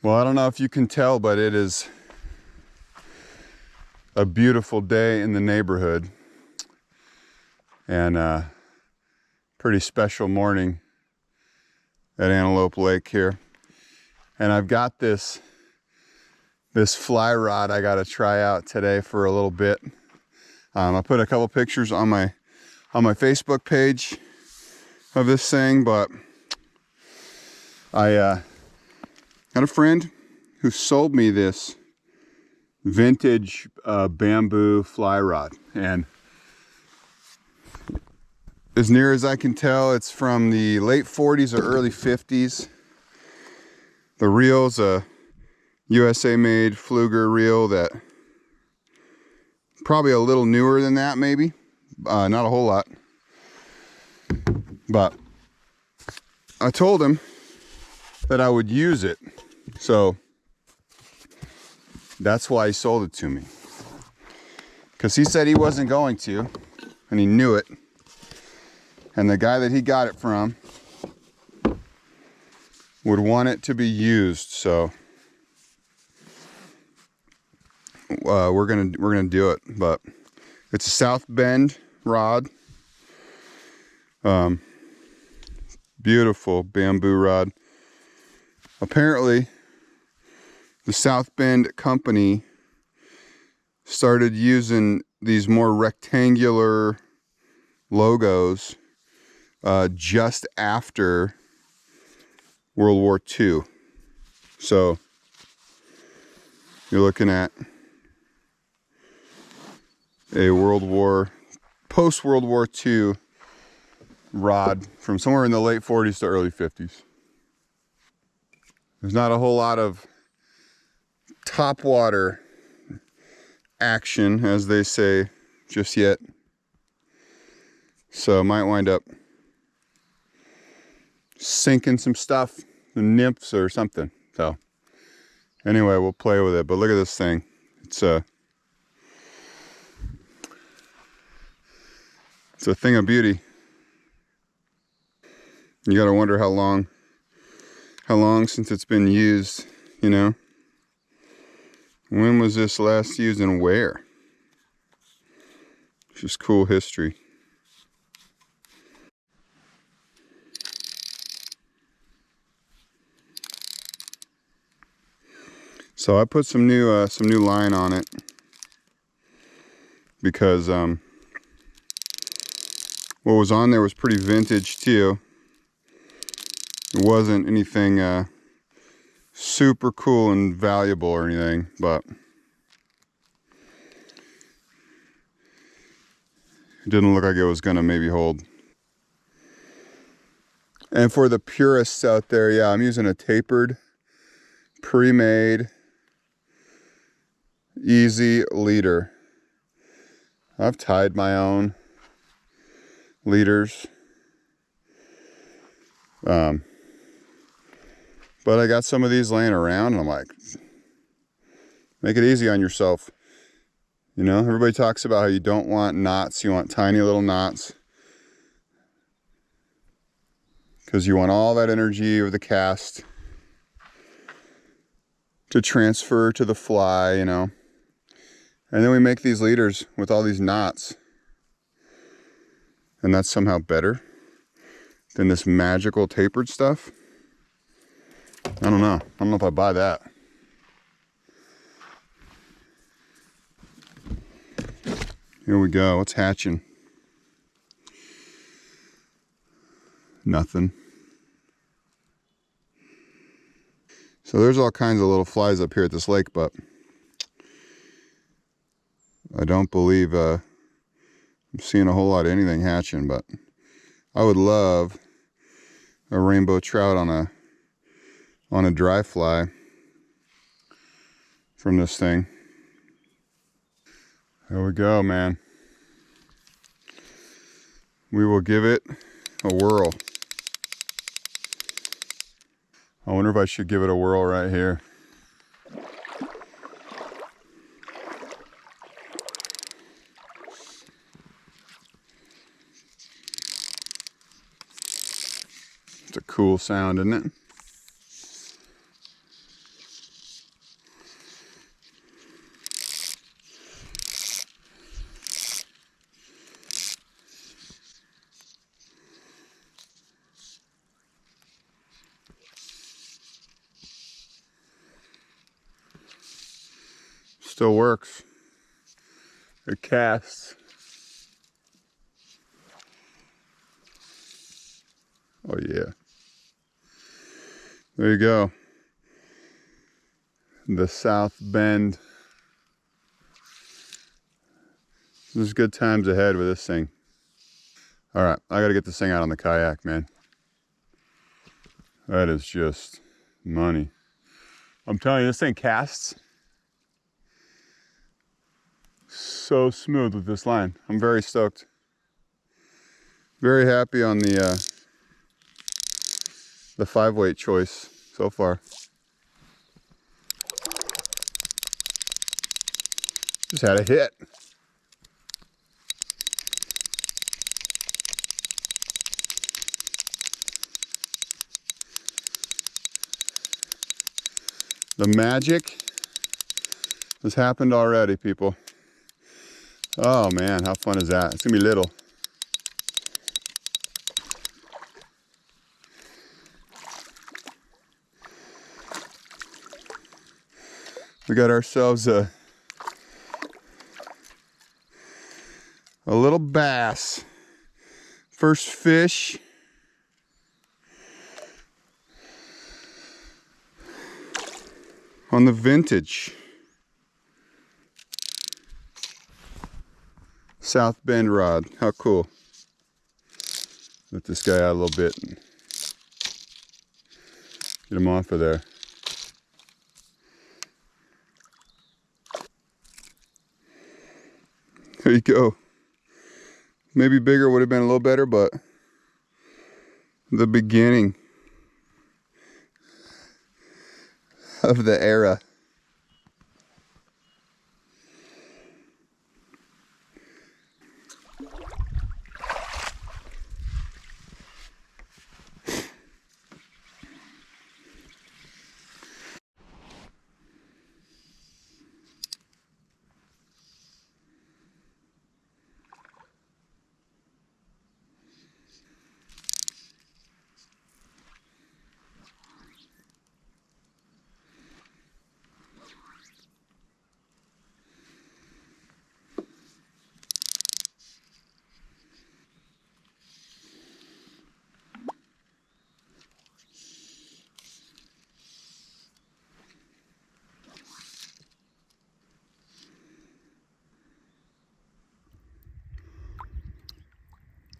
Well, I don't know if you can tell, but it is a beautiful day in the neighborhood and a pretty special morning at Antelope Lake here. And I've got this fly rod I got to try out today for a little bit. I put a couple pictures on my Facebook page of this thing, but I had a friend who sold me this vintage bamboo fly rod, and as near as I can tell, it's from the late 40s or early 50s. The reel's a USA made Fluger reel that probably a little newer than that, maybe not a whole lot, but I told him that I would use it, so that's why he sold it to me, because he said he wasn't going to, and he knew it, and the guy that he got it from would want it to be used. So we're gonna do it. But it's a South Bend rod, beautiful bamboo rod. Apparently the South Bend company started using these more rectangular logos just after World War II. So you're looking at a post-World War II rod from somewhere in the late 40s to early 50s. There's not a whole lot of topwater action, as they say, just yet. So might wind up sinking some stuff, the nymphs or something. So anyway, we'll play with it. But look at this thing. It's a thing of beauty. You gotta wonder how long since it's been used, you know? When was this last used and where? It's just cool history. So I put some new line on it because what was on there was pretty vintage too. It wasn't anything super cool and valuable or anything, but it didn't look like it was gonna maybe hold. And for the purists out there, yeah, I'm using a tapered, pre-made, easy leader. I've tied my own leaders, but I got some of these laying around, and I'm like, make it easy on yourself. You know, everybody talks about how you don't want knots, you want tiny little knots, because you want all that energy of the cast to transfer to the fly, you know. And then we make these leaders with all these knots, and that's somehow better than this magical tapered stuff. I don't know. I don't know if I buy that. Here we go. What's hatching? Nothing. So there's all kinds of little flies up here at this lake, but I don't believe I'm seeing a whole lot of anything hatching. But I would love a rainbow trout on a dry fly from this thing. There we go, man. We will give it a whirl. I wonder if I should give it a whirl right here. It's a cool sound, isn't it? Still works. It casts. Oh yeah. There you go. The South Bend. There's good times ahead with this thing. All right, I gotta get this thing out on the kayak, man. That is just money. I'm telling you, this thing casts so smooth with this line. I'm very stoked. Very happy on the 5-weight choice so far. Just had a hit. The magic has happened already, people. Oh man, how fun is that? It's gonna be little. We got ourselves a little bass. First fish. On the vintage South Bend rod. How cool. Let this guy out a little bit and get him off of there. There you go. Maybe bigger would have been a little better, but the beginning of the era.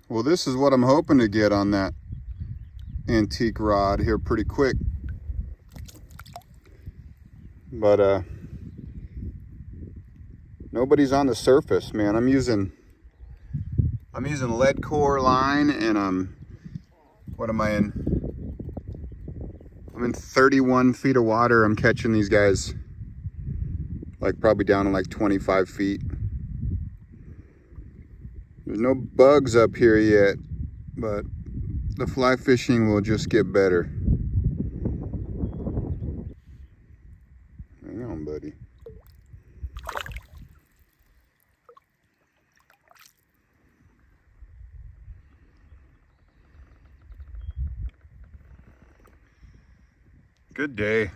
Well, this is what I'm hoping to get on that antique rod here pretty quick. But nobody's on the surface, man. I'm using lead core line, and what am I in? I'm in 31 feet of water. I'm catching these guys like probably down to like 25 feet. There's no bugs up here yet, but the fly fishing will just get better. Hang on, buddy. Good day.